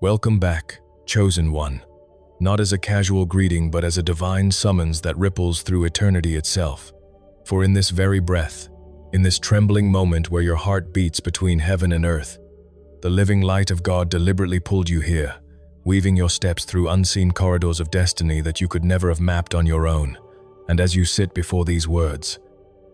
Welcome back, chosen one, not as a casual greeting but as a divine summons that ripples through eternity itself. For in this very breath, in this trembling moment where your heart beats between heaven and earth, the living light of God deliberately pulled you here, weaving your steps through unseen corridors of destiny that you could never have mapped on your own. And as you sit before these words,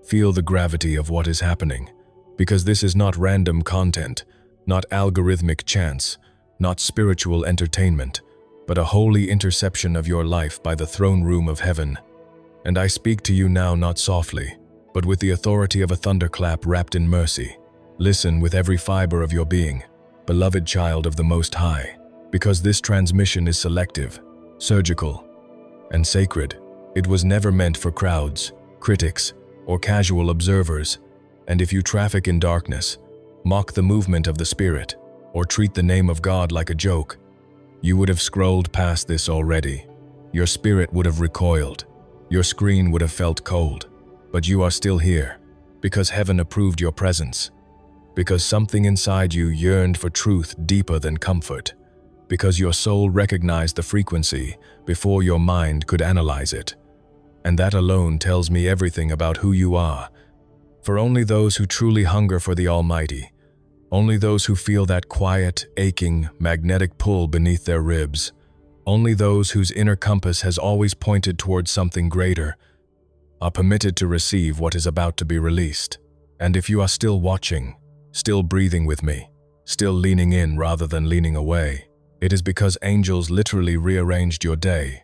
feel the gravity of what is happening, because this is not random content, not algorithmic chance, not spiritual entertainment, but a holy interception of your life by the throne room of heaven. And I speak to you now not softly, but with the authority of a thunderclap wrapped in mercy. Listen with every fiber of your being, beloved child of the Most High, because this transmission is selective, surgical, and sacred. It was never meant for crowds, critics, or casual observers. And if you traffic in darkness, mock the movement of the Spirit, or treat the name of God like a joke, you would have scrolled past this already. Your spirit would have recoiled. Your screen would have felt cold. But you are still here, because heaven approved your presence, because something inside you yearned for truth deeper than comfort, because your soul recognized the frequency before your mind could analyze it. And that alone tells me everything about who you are. For only those who truly hunger for the Almighty, only those who feel that quiet, aching, magnetic pull beneath their ribs, only those whose inner compass has always pointed towards something greater, are permitted to receive what is about to be released. And if you are still watching, still breathing with me, still leaning in rather than leaning away, it is because angels literally rearranged your day,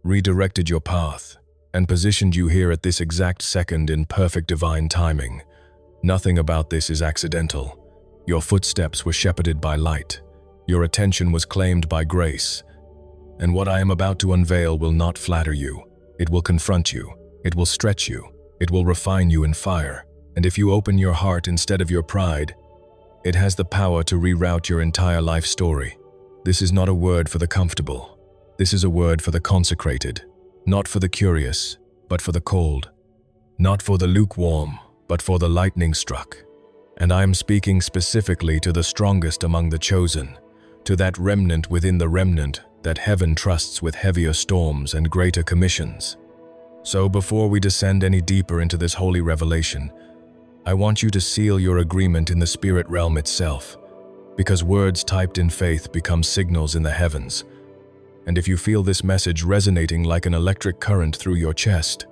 redirected your path, and positioned you here at this exact second in perfect divine timing. Nothing about this is accidental. Your footsteps were shepherded by light. Your attention was claimed by grace. And what I am about to unveil will not flatter you. It will confront you. It will stretch you. It will refine you in fire. And if you open your heart instead of your pride, it has the power to reroute your entire life story. This is not a word for the comfortable. This is a word for the consecrated. Not for the curious, but for the cold. Not for the lukewarm, but for the lightning struck. And I am speaking specifically to the strongest among the chosen, to that remnant within the remnant that heaven trusts with heavier storms and greater commissions. So before we descend any deeper into this holy revelation, I want you to seal your agreement in the spirit realm itself, because words typed in faith become signals in the heavens. And if you feel this message resonating like an electric current through your chest,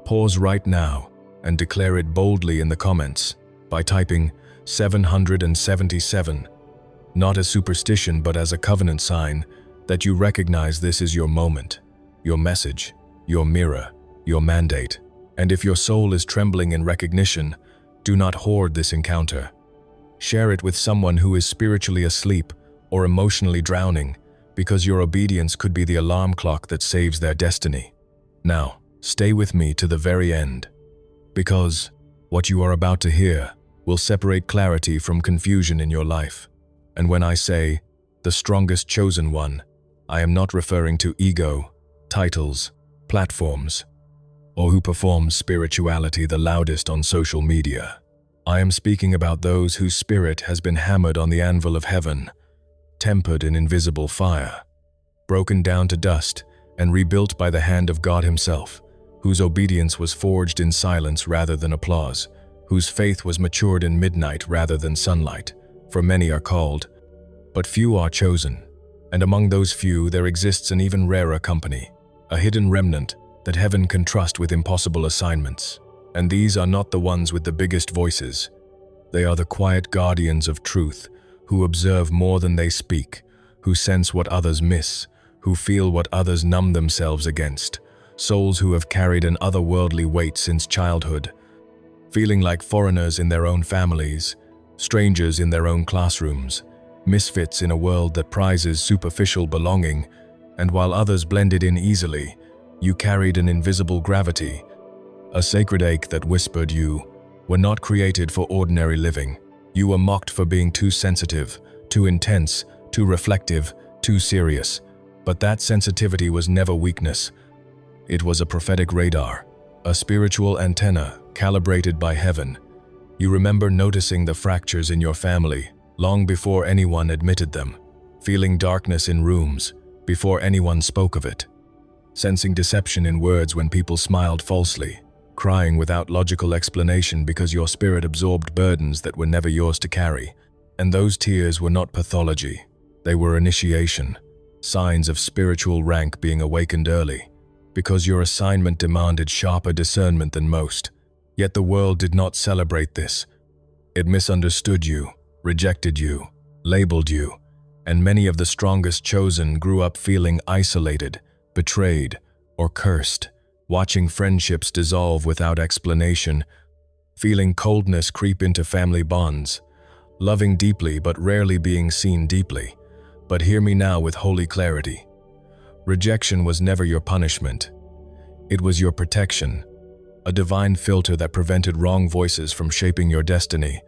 pause right now and declare it boldly in the comments by typing 777, not as superstition but as a covenant sign that you recognize this is your moment, your message, your mirror, your mandate. And if your soul is trembling in recognition, do not hoard this encounter. Share it with someone who is spiritually asleep or emotionally drowning, because your obedience could be the alarm clock that saves their destiny. Now, stay with me to the very end, because what you are about to hear will separate clarity from confusion in your life. And when I say, the strongest chosen one, I am not referring to ego, titles, platforms, or who performs spirituality the loudest on social media. I am speaking about those whose spirit has been hammered on the anvil of heaven, tempered in invisible fire, broken down to dust and rebuilt by the hand of God Himself, whose obedience was forged in silence rather than applause, whose faith was matured in midnight rather than sunlight. For many are called, but few are chosen. And among those few there exists an even rarer company, a hidden remnant that heaven can trust with impossible assignments. And these are not the ones with the biggest voices. They are the quiet guardians of truth, who observe more than they speak, who sense what others miss, who feel what others numb themselves against. Souls who have carried an otherworldly weight since childhood, feeling like foreigners in their own families, strangers in their own classrooms, misfits in a world that prizes superficial belonging. And while others blended in easily, you carried an invisible gravity, a sacred ache that whispered you were not created for ordinary living. You were mocked for being too sensitive, too intense, too reflective, too serious. But that sensitivity was never weakness. It was a prophetic radar, a spiritual antenna calibrated by heaven. You remember noticing the fractures in your family long before anyone admitted them, feeling darkness in rooms before anyone spoke of it, sensing deception in words when people smiled falsely, crying without logical explanation because your spirit absorbed burdens that were never yours to carry. And those tears were not pathology, they were initiation, signs of spiritual rank being awakened early, because your assignment demanded sharper discernment than most. Yet the world did not celebrate this. It misunderstood you, rejected you, labeled you, and many of the strongest chosen grew up feeling isolated, betrayed, or cursed, watching friendships dissolve without explanation, feeling coldness creep into family bonds, loving deeply but rarely being seen deeply. But hear me now with holy clarity. Rejection was never your punishment. It was your protection, a divine filter that prevented wrong voices from shaping your destiny.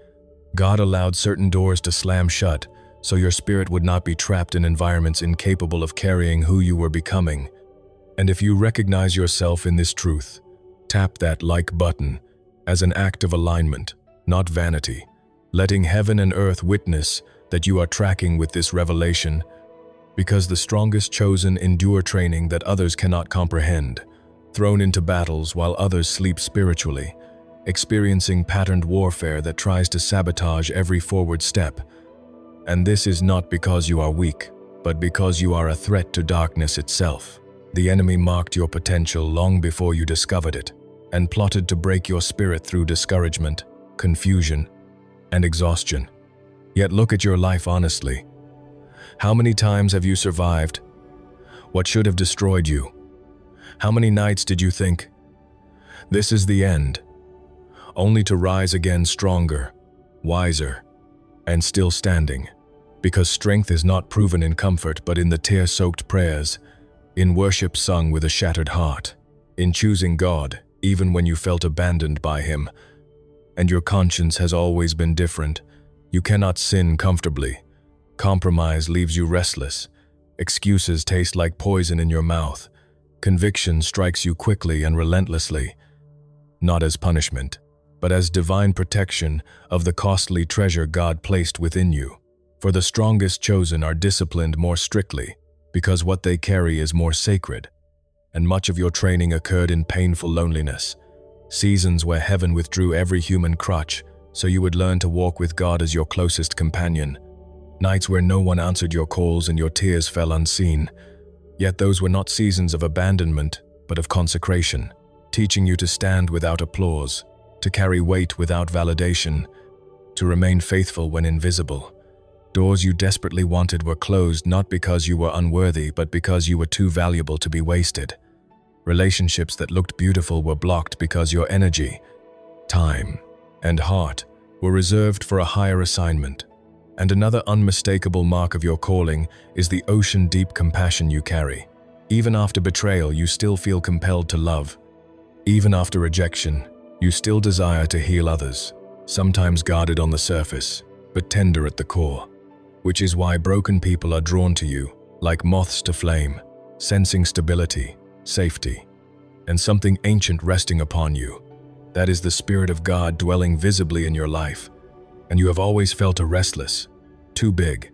God allowed certain doors to slam shut so your spirit would not be trapped in environments incapable of carrying who you were becoming. And if you recognize yourself in this truth, tap that like button as an act of alignment, not vanity, letting heaven and earth witness that you are tracking with this revelation, because the strongest chosen endure training that others cannot comprehend, thrown into battles while others sleep spiritually, experiencing patterned warfare that tries to sabotage every forward step. And this is not because you are weak, but because you are a threat to darkness itself. The enemy marked your potential long before you discovered it, and plotted to break your spirit through discouragement, confusion, and exhaustion. Yet look at your life honestly. How many times have you survived what should have destroyed you? How many nights did you think, "This is the end," only to rise again stronger, wiser, and still standing? Because strength is not proven in comfort, but in the tear-soaked prayers, in worship sung with a shattered heart, in choosing God even when you felt abandoned by Him. And your conscience has always been different. You cannot sin comfortably. Compromise leaves you restless. Excuses taste like poison in your mouth. Conviction strikes you quickly and relentlessly, not as punishment, but as divine protection of the costly treasure God placed within you. For the strongest chosen are disciplined more strictly, because what they carry is more sacred. And much of your training occurred in painful loneliness, seasons where heaven withdrew every human crutch so you would learn to walk with God as your closest companion. Nights where no one answered your calls and your tears fell unseen. Yet those were not seasons of abandonment, but of consecration, teaching you to stand without applause, to carry weight without validation, to remain faithful when invisible. Doors you desperately wanted were closed not because you were unworthy, but because you were too valuable to be wasted. Relationships that looked beautiful were blocked because your energy, time, and heart were reserved for a higher assignment. And another unmistakable mark of your calling is the ocean-deep compassion you carry. Even after betrayal, you still feel compelled to love. Even after rejection, you still desire to heal others, sometimes guarded on the surface, but tender at the core. Which is why broken people are drawn to you, like moths to flame, sensing stability, safety, and something ancient resting upon you. That is the Spirit of God dwelling visibly in your life. And you have always felt a restless, too big,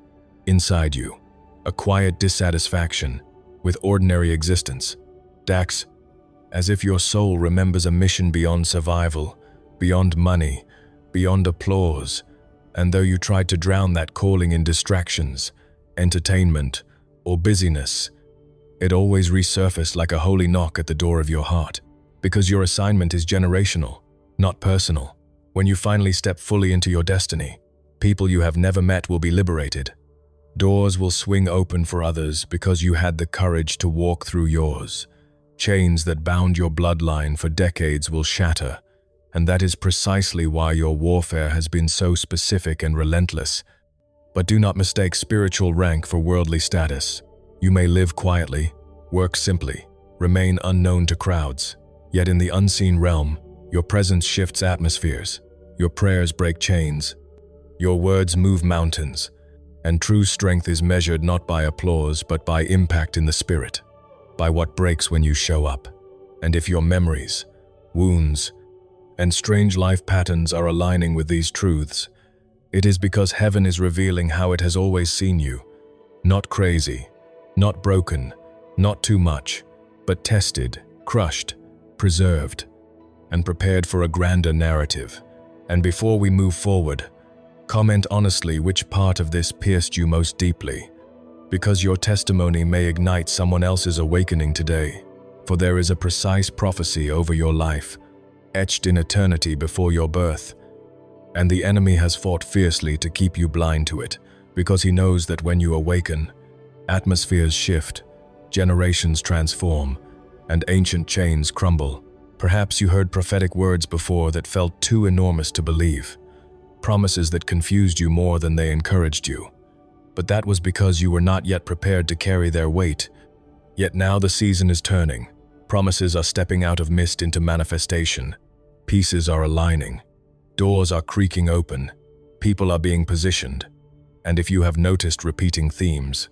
inside you, a quiet dissatisfaction with ordinary existence. Dax, as if your soul remembers a mission beyond survival, beyond money, beyond applause, and though you tried to drown that calling in distractions, entertainment, or busyness, it always resurfaced like a holy knock at the door of your heart, because your assignment is generational, not personal. When you finally step fully into your destiny, people you have never met will be liberated. Doors will swing open for others because you had the courage to walk through yours. Chains that bound your bloodline for decades will shatter, and that is precisely why your warfare has been so specific and relentless. But do not mistake spiritual rank for worldly status. You may live quietly, work simply, remain unknown to crowds, yet in the unseen realm, your presence shifts atmospheres, your prayers break chains, your words move mountains, and true strength is measured not by applause but by impact in the spirit, by what breaks when you show up. And if your memories, wounds, and strange life patterns are aligning with these truths, it is because heaven is revealing how it has always seen you, Not crazy, not broken, not too much, but tested, crushed, preserved, and prepared for a grander narrative. And before we move forward, comment honestly which part of this pierced you most deeply, because your testimony may ignite someone else's awakening today. For there is a precise prophecy over your life, etched in eternity before your birth, and the enemy has fought fiercely to keep you blind to it, because he knows that when you awaken, atmospheres shift, generations transform, and ancient chains crumble. Perhaps you heard prophetic words before that felt too enormous to believe, promises that confused you more than they encouraged you. But that was because you were not yet prepared to carry their weight. Yet now the season is turning. Promises are stepping out of mist into manifestation. Pieces are aligning. Doors are creaking open. People are being positioned. And if you have noticed repeating themes,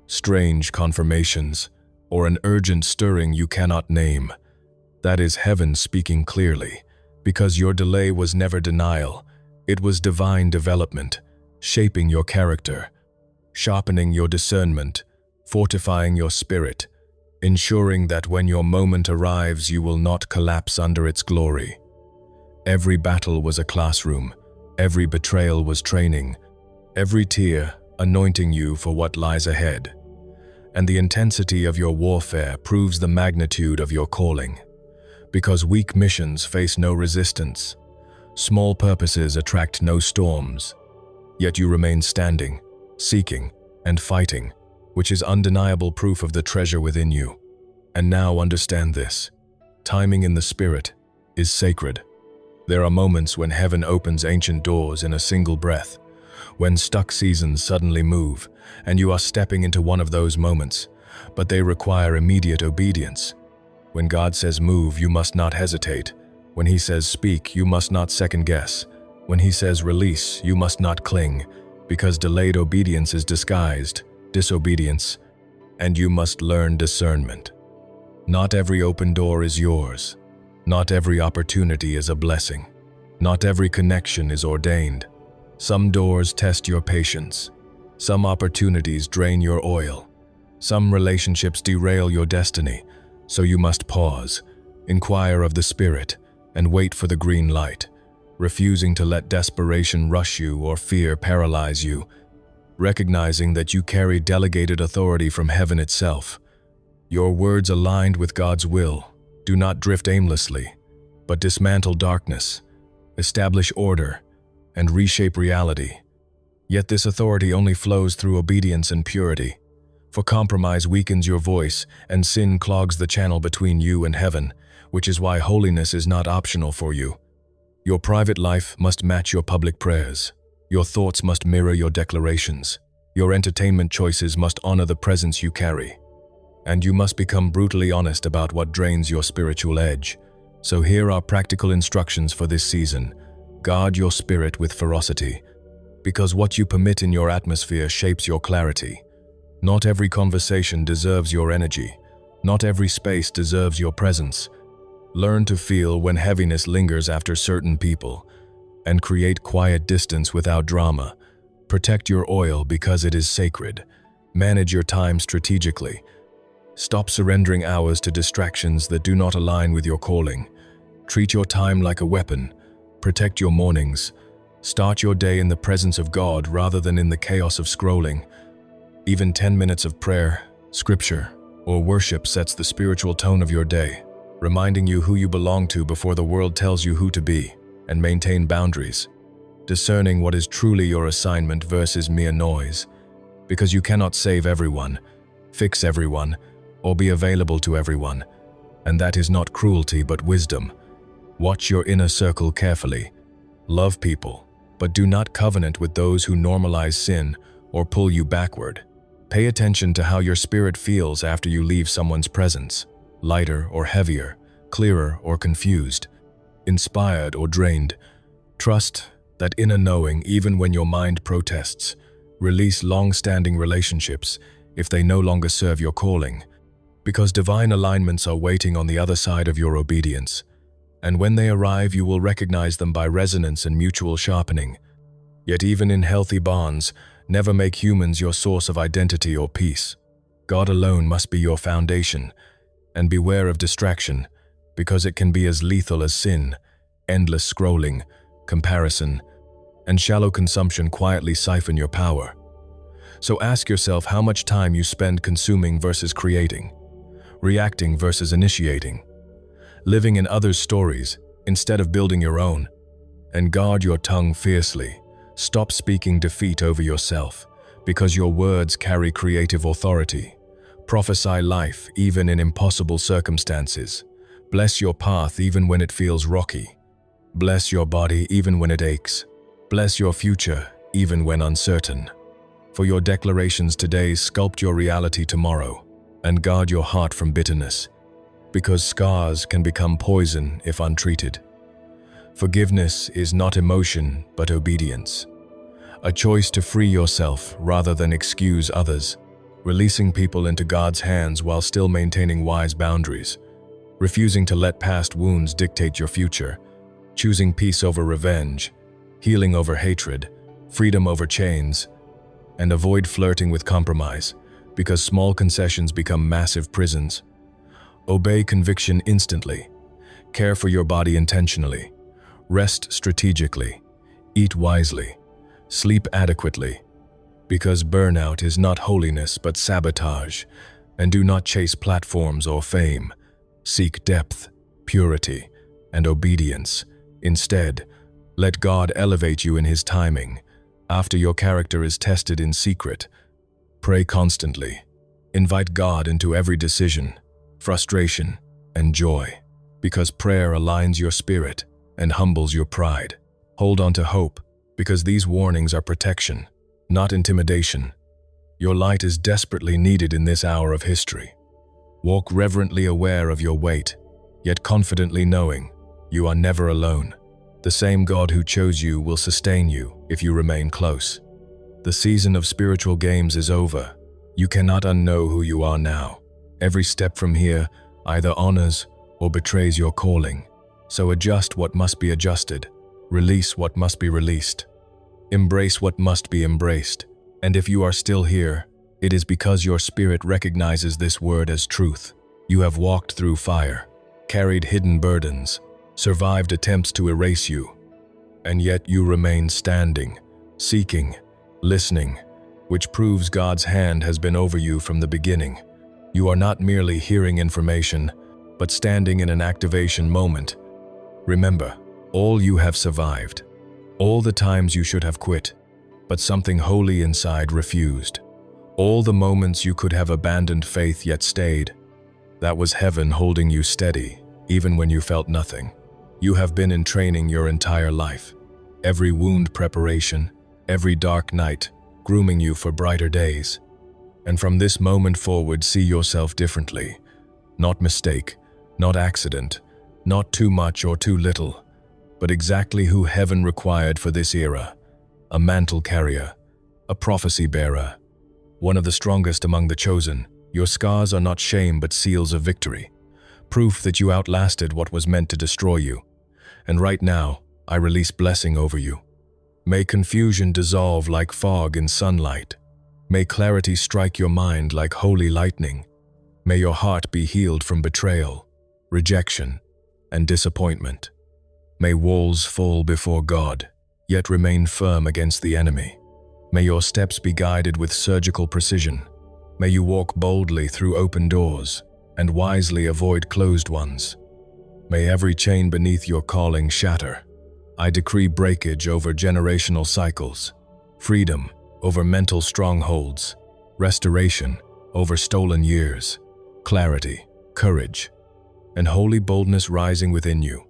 strange confirmations, or an urgent stirring you cannot name, that is heaven speaking clearly, because your delay was never denial. It was divine development, shaping your character, sharpening your discernment, fortifying your spirit, ensuring that when your moment arrives you will not collapse under its glory. Every battle was a classroom, every betrayal was training, every tear anointing you for what lies ahead. And the intensity of your warfare proves the magnitude of your calling. Because weak missions face no resistance, small purposes attract no storms, yet you remain standing, seeking, and fighting, which is undeniable proof of the treasure within you. And now understand this: timing in the spirit is sacred. There are moments when heaven opens ancient doors in a single breath, when stuck seasons suddenly move, and you are stepping into one of those moments, but they require immediate obedience. When God says move, you must not hesitate. When He says speak, you must not second guess. When He says release, you must not cling, because delayed obedience is disguised disobedience, and you must learn discernment. Not every open door is yours. Not every opportunity is a blessing. Not every connection is ordained. Some doors test your patience. Some opportunities drain your oil. Some relationships derail your destiny. So you must pause, inquire of the Spirit, and wait for the green light, refusing to let desperation rush you or fear paralyze you, recognizing that you carry delegated authority from heaven itself. Your words aligned with God's will. Do not drift aimlessly, but dismantle darkness, establish order, and reshape reality. Yet this authority only flows through obedience and purity. For compromise weakens your voice, and sin clogs the channel between you and heaven, which is why holiness is not optional for you. Your private life must match your public prayers. Your thoughts must mirror your declarations. Your entertainment choices must honor the presence you carry. And you must become brutally honest about what drains your spiritual edge. So here are practical instructions for this season. Guard your spirit with ferocity, because what you permit in your atmosphere shapes your clarity. Not every conversation deserves your energy. Not every space deserves your presence. Learn to feel when heaviness lingers after certain people, and create quiet distance without drama. Protect your oil because it is sacred. Manage your time strategically. Stop surrendering hours to distractions that do not align with your calling. Treat your time like a weapon. Protect your mornings. Start your day in the presence of God rather than in the chaos of scrolling. Even 10 minutes of prayer, scripture, or worship sets the spiritual tone of your day, reminding you who you belong to before the world tells you who to be, and maintain boundaries, discerning what is truly your assignment versus mere noise, because you cannot save everyone, fix everyone, or be available to everyone, and that is not cruelty but wisdom. Watch your inner circle carefully. Love people, but do not covenant with those who normalize sin or pull you backward. Pay attention to how your spirit feels after you leave someone's presence, lighter or heavier, clearer or confused, inspired or drained. Trust that inner knowing even when your mind protests. Release long-standing relationships if they no longer serve your calling, because divine alignments are waiting on the other side of your obedience. And when they arrive, you will recognize them by resonance and mutual sharpening. Yet even in healthy bonds, Never make humans your source of identity or peace. God alone must be your foundation, and beware of distraction, because it can be as lethal as sin. Endless scrolling, comparison, and shallow consumption quietly siphon your power. So ask yourself how much time you spend consuming versus creating, reacting versus initiating, living in others' stories instead of building your own. And guard your tongue fiercely. Stop speaking defeat over yourself, because your words carry creative authority. Prophesy life even in impossible circumstances. Bless your path even when it feels rocky. Bless your body even when it aches. Bless your future even when uncertain. For your declarations today sculpt your reality tomorrow, and guard your heart from bitterness, because scars can become poison if untreated. Forgiveness is not emotion, but obedience. A choice to free yourself rather than excuse others, releasing people into God's hands while still maintaining wise boundaries, refusing to let past wounds dictate your future, choosing peace over revenge, healing over hatred, freedom over chains, and avoid flirting with compromise, because small concessions become massive prisons. Obey conviction instantly. Care for your body intentionally. Rest strategically. Eat wisely. Sleep adequately. Because burnout is not holiness but sabotage. And do not chase platforms or fame. Seek depth, purity, and obedience. Instead, let God elevate you in His timing. After your character is tested in secret, pray constantly. Invite God into every decision, frustration, and joy, because prayer aligns your spirit and humbles your pride. Hold on to hope, because these warnings are protection, not intimidation. Your light is desperately needed in this hour of history. Walk reverently aware of your weight, yet confidently knowing you are never alone. The same God who chose you will sustain you if you remain close. The season of spiritual games is over. You cannot unknow who you are now. Every step from here either honors or betrays your calling. So adjust what must be adjusted, release what must be released, embrace what must be embraced. And if you are still here, it is because your spirit recognizes this word as truth. You have walked through fire, carried hidden burdens, survived attempts to erase you, and yet you remain standing, seeking, listening, which proves God's hand has been over you from the beginning. You are not merely hearing information, but standing in an activation moment. Remember, all you have survived, all the times you should have quit, but something holy inside refused, all the moments you could have abandoned faith yet stayed. That was heaven holding you steady, even when you felt nothing. You have been in training your entire life, every wound preparation, every dark night, grooming you for brighter days. And from this moment forward, see yourself differently. Not mistake, not accident, not too much or too little, but exactly who heaven required for this era. A mantle carrier, a prophecy bearer, one of the strongest among the chosen. Your scars are not shame but seals of victory, proof that you outlasted what was meant to destroy you. And right now, I release blessing over you. May confusion dissolve like fog in sunlight. May clarity strike your mind like holy lightning. May your heart be healed from betrayal, rejection, and disappointment. May walls fall before God, yet remain firm against the enemy. May your steps be guided with surgical precision. May you walk boldly through open doors and wisely avoid closed ones. May every chain beneath your calling shatter. I decree breakage over generational cycles, freedom over mental strongholds, restoration over stolen years, clarity, courage, and holy boldness rising within you.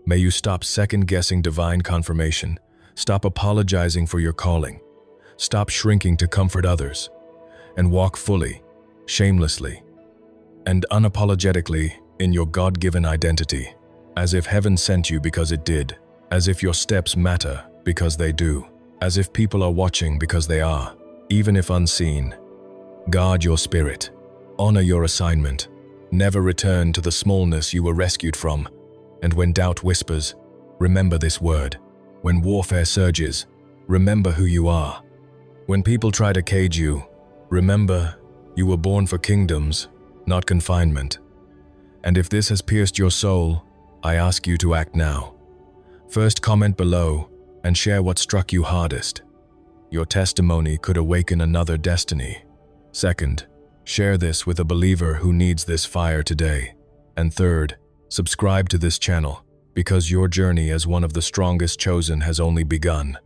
May you stop second-guessing divine confirmation, stop apologizing for your calling, stop shrinking to comfort others, and walk fully, shamelessly, and unapologetically in your God-given identity, as if heaven sent you because it did, as if your steps matter because they do, as if people are watching because they are, even if unseen. Guard your spirit, honor your assignment, never return to the smallness you were rescued from, and when doubt whispers, remember this word. When warfare surges, remember who you are. When people try to cage you, remember, you were born for kingdoms, not confinement. And if this has pierced your soul, I ask you to act now. First, comment below and share what struck you hardest. Your testimony could awaken another destiny. Second, share this with a believer who needs this fire today. And third, subscribe to this channel, because your journey as one of the strongest chosen has only begun.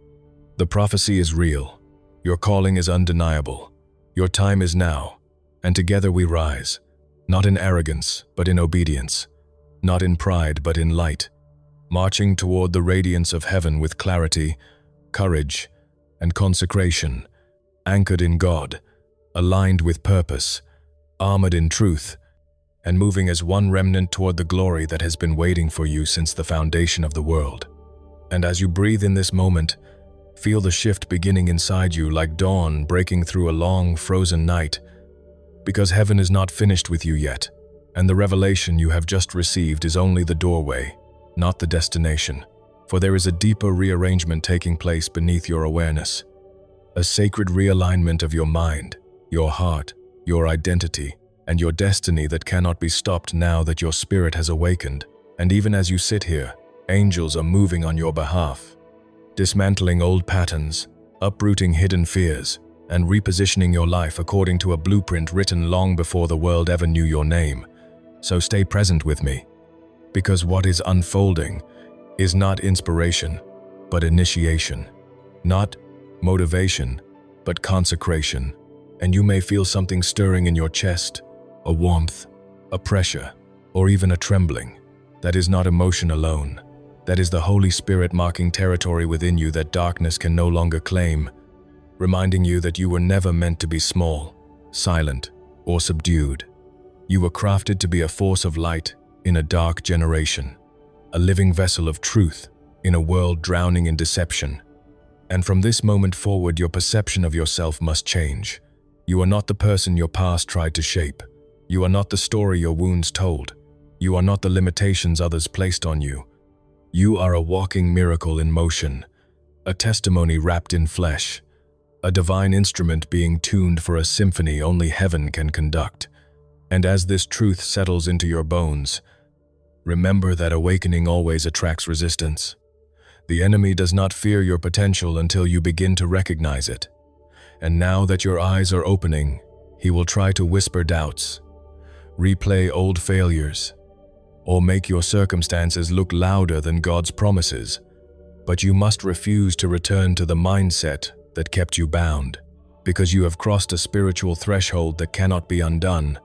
The prophecy is real. Your calling is undeniable. Your time is now, and together we rise, not in arrogance, but in obedience, not in pride, but in light, marching toward the radiance of heaven with clarity, courage, and consecration, anchored in God, aligned with purpose, armored in truth, and moving as one remnant toward the glory that has been waiting for you since the foundation of the world. And as you breathe in this moment, feel the shift beginning inside you like dawn breaking through a long, frozen night, because heaven is not finished with you yet, and the revelation you have just received is only the doorway, not the destination, for there is a deeper rearrangement taking place beneath your awareness, a sacred realignment of your mind, your heart, your identity, and your destiny that cannot be stopped now that your spirit has awakened. And even as you sit here, angels are moving on your behalf, dismantling old patterns, uprooting hidden fears, and repositioning your life according to a blueprint written long before the world ever knew your name. So stay present with me, because what is unfolding is not inspiration, but initiation, not motivation, but consecration. And you may feel something stirring in your chest, a warmth, a pressure, or even a trembling. That is not emotion alone. That is the Holy Spirit marking territory within you that darkness can no longer claim, reminding you that you were never meant to be small, silent, or subdued. You were crafted to be a force of light in a dark generation, a living vessel of truth in a world drowning in deception. And from this moment forward, your perception of yourself must change. You are not the person your past tried to shape. You are not the story your wounds told. You are not the limitations others placed on you. You are a walking miracle in motion, a testimony wrapped in flesh, a divine instrument being tuned for a symphony only heaven can conduct. And as this truth settles into your bones, remember that awakening always attracts resistance. The enemy does not fear your potential until you begin to recognize it. And now that your eyes are opening, he will try to whisper doubts, replay old failures, or make your circumstances look louder than God's promises. But you must refuse to return to the mindset that kept you bound, because you have crossed a spiritual threshold that cannot be undone.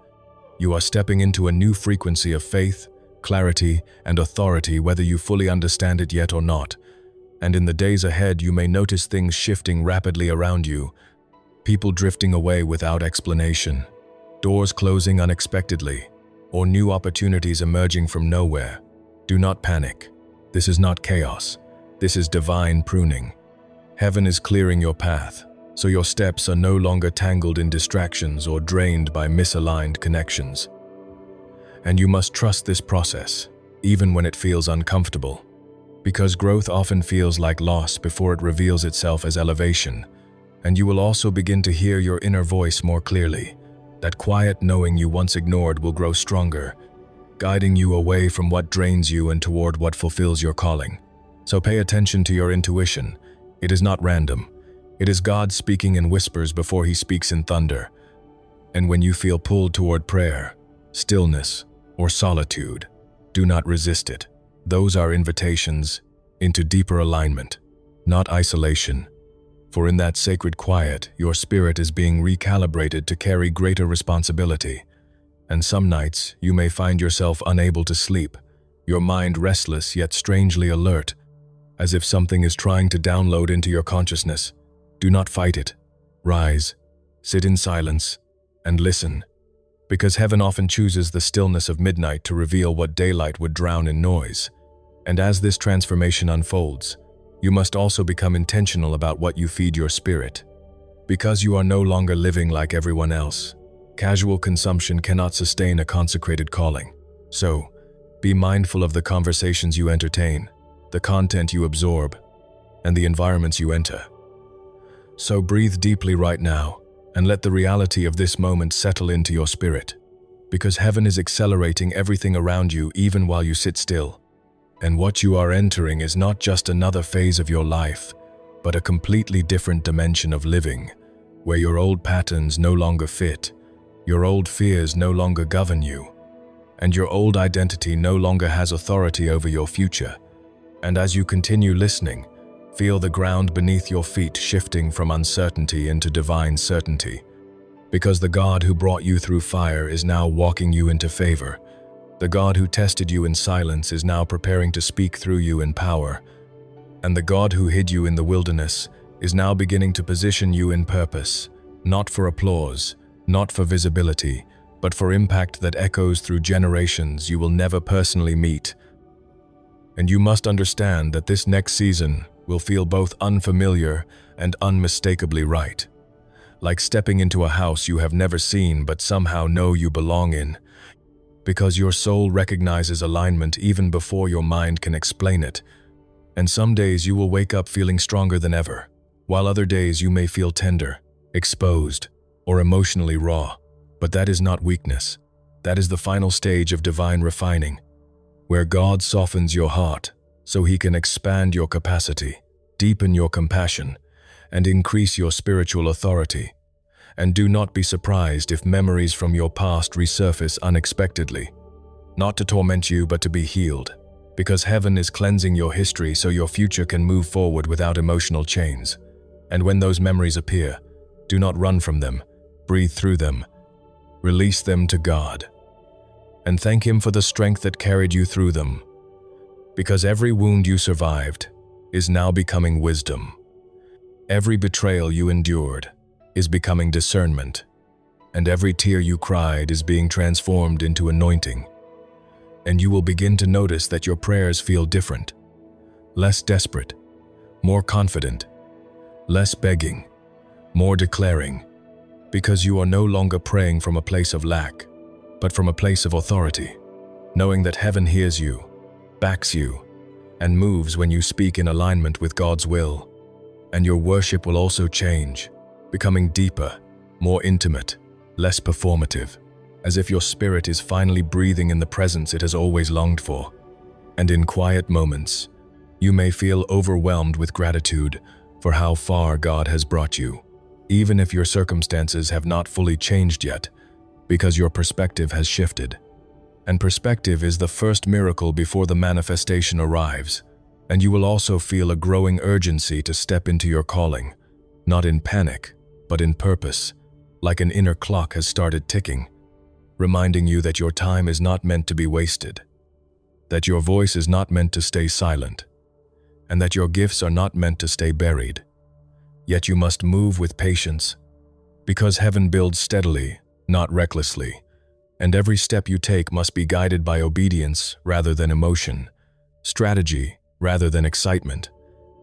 You are stepping into a new frequency of faith, clarity, and authority, whether you fully understand it yet or not. And in the days ahead, you may notice things shifting rapidly around you, people drifting away without explanation, doors closing unexpectedly, or new opportunities emerging from nowhere. Do not panic. This is not chaos. This is divine pruning. Heaven is clearing your path, so your steps are no longer tangled in distractions or drained by misaligned connections. And you must trust this process, even when it feels uncomfortable, because growth often feels like loss before it reveals itself as elevation. And you will also begin to hear your inner voice more clearly. That quiet knowing you once ignored will grow stronger, guiding you away from what drains you and toward what fulfills your calling. So pay attention to your intuition. It is not random. It is God speaking in whispers before he speaks in thunder. And when you feel pulled toward prayer, stillness, or solitude, do not resist it. Those are invitations into deeper alignment, not isolation. For in that sacred quiet, your spirit is being recalibrated to carry greater responsibility. And some nights, you may find yourself unable to sleep, your mind restless yet strangely alert, as if something is trying to download into your consciousness. Do not fight it. Rise, sit in silence, and listen, because heaven often chooses the stillness of midnight to reveal what daylight would drown in noise. And as this transformation unfolds, you must also become intentional about what you feed your spirit. Because you are no longer living like everyone else, casual consumption cannot sustain a consecrated calling. So, be mindful of the conversations you entertain, the content you absorb, and the environments you enter. So breathe deeply right now and let the reality of this moment settle into your spirit, because heaven is accelerating everything around you even while you sit still. And what you are entering is not just another phase of your life, but a completely different dimension of living, where your old patterns no longer fit, your old fears no longer govern you, and your old identity no longer has authority over your future. And as you continue listening, feel the ground beneath your feet shifting from uncertainty into divine certainty, because the God who brought you through fire is now walking you into favor. The God who tested you in silence is now preparing to speak through you in power. And the God who hid you in the wilderness is now beginning to position you in purpose, not for applause, not for visibility, but for impact that echoes through generations you will never personally meet. And you must understand that this next season will feel both unfamiliar and unmistakably right. Like stepping into a house you have never seen but somehow know you belong in, because your soul recognizes alignment even before your mind can explain it. And some days you will wake up feeling stronger than ever, while other days you may feel tender, exposed, or emotionally raw. But that is not weakness. That is the final stage of divine refining, where God softens your heart so He can expand your capacity, deepen your compassion, and increase your spiritual authority. And do not be surprised if memories from your past resurface unexpectedly, not to torment you but to be healed, because heaven is cleansing your history so your future can move forward without emotional chains. And when those memories appear, do not run from them, breathe through them, release them to God, and thank Him for the strength that carried you through them, because every wound you survived is now becoming wisdom. Every betrayal you endured is becoming discernment, and every tear you cried is being transformed into anointing. And you will begin to notice that your prayers feel different, less desperate, more confident, less begging, more declaring, because you are no longer praying from a place of lack, but from a place of authority, knowing that heaven hears you, backs you, and moves when you speak in alignment with God's will. And your worship will also change, becoming deeper, more intimate, less performative, as if your spirit is finally breathing in the presence it has always longed for. And in quiet moments, you may feel overwhelmed with gratitude for how far God has brought you, even if your circumstances have not fully changed yet, because your perspective has shifted. And perspective is the first miracle before the manifestation arrives. And you will also feel a growing urgency to step into your calling, not in panic, but in purpose, like an inner clock has started ticking, reminding you that your time is not meant to be wasted, that your voice is not meant to stay silent, and that your gifts are not meant to stay buried. Yet you must move with patience, because heaven builds steadily, not recklessly, and every step you take must be guided by obedience rather than emotion, strategy rather than excitement,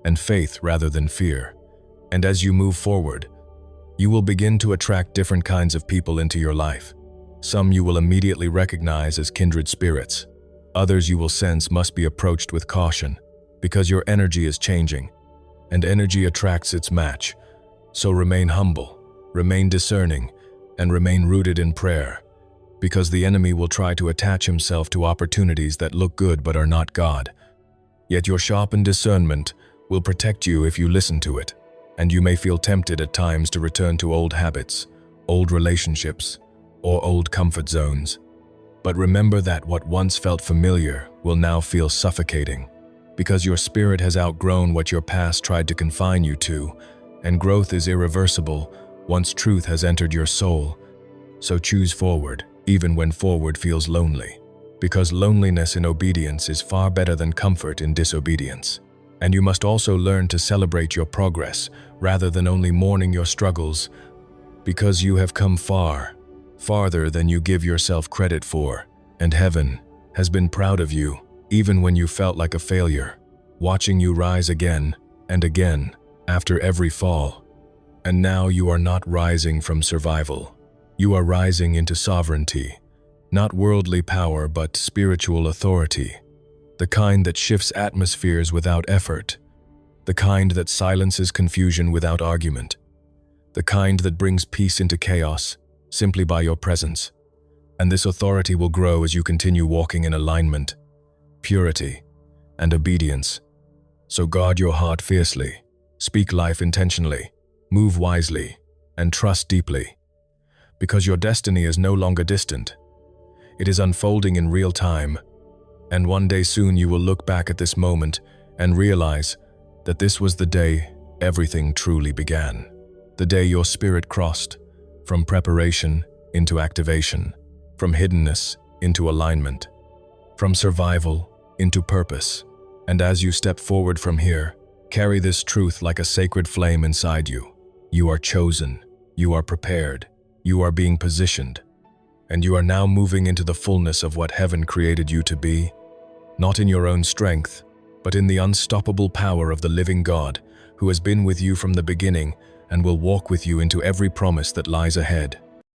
and faith rather than fear. And as you move forward, you will begin to attract different kinds of people into your life. Some you will immediately recognize as kindred spirits. Others you will sense must be approached with caution, because your energy is changing, and energy attracts its match. So remain humble, remain discerning, and remain rooted in prayer, because the enemy will try to attach himself to opportunities that look good but are not God. Yet your sharpened discernment will protect you if you listen to it, and you may feel tempted at times to return to old habits, old relationships, or old comfort zones. But remember that what once felt familiar will now feel suffocating, because your spirit has outgrown what your past tried to confine you to, and growth is irreversible once truth has entered your soul. So choose forward, even when forward feels lonely, because loneliness in obedience is far better than comfort in disobedience. And you must also learn to celebrate your progress rather than only mourning your struggles, because you have come far, farther than you give yourself credit for, and heaven has been proud of you, even when you felt like a failure, watching you rise again and again after every fall. And now you are not rising from survival. You are rising into sovereignty, not worldly power but spiritual authority, the kind that shifts atmospheres without effort, the kind that silences confusion without argument, the kind that brings peace into chaos simply by your presence. And this authority will grow as you continue walking in alignment, purity, and obedience. So guard your heart fiercely, speak life intentionally, move wisely, and trust deeply. Because your destiny is no longer distant. It is unfolding in real time, and one day soon you will look back at this moment and realize that this was the day everything truly began. The day your spirit crossed from preparation into activation, from hiddenness into alignment, from survival into purpose. And as you step forward from here, carry this truth like a sacred flame inside you. You are chosen, you are prepared, you are being positioned, and you are now moving into the fullness of what heaven created you to be, not in your own strength, but in the unstoppable power of the living God who has been with you from the beginning and will walk with you into every promise that lies ahead.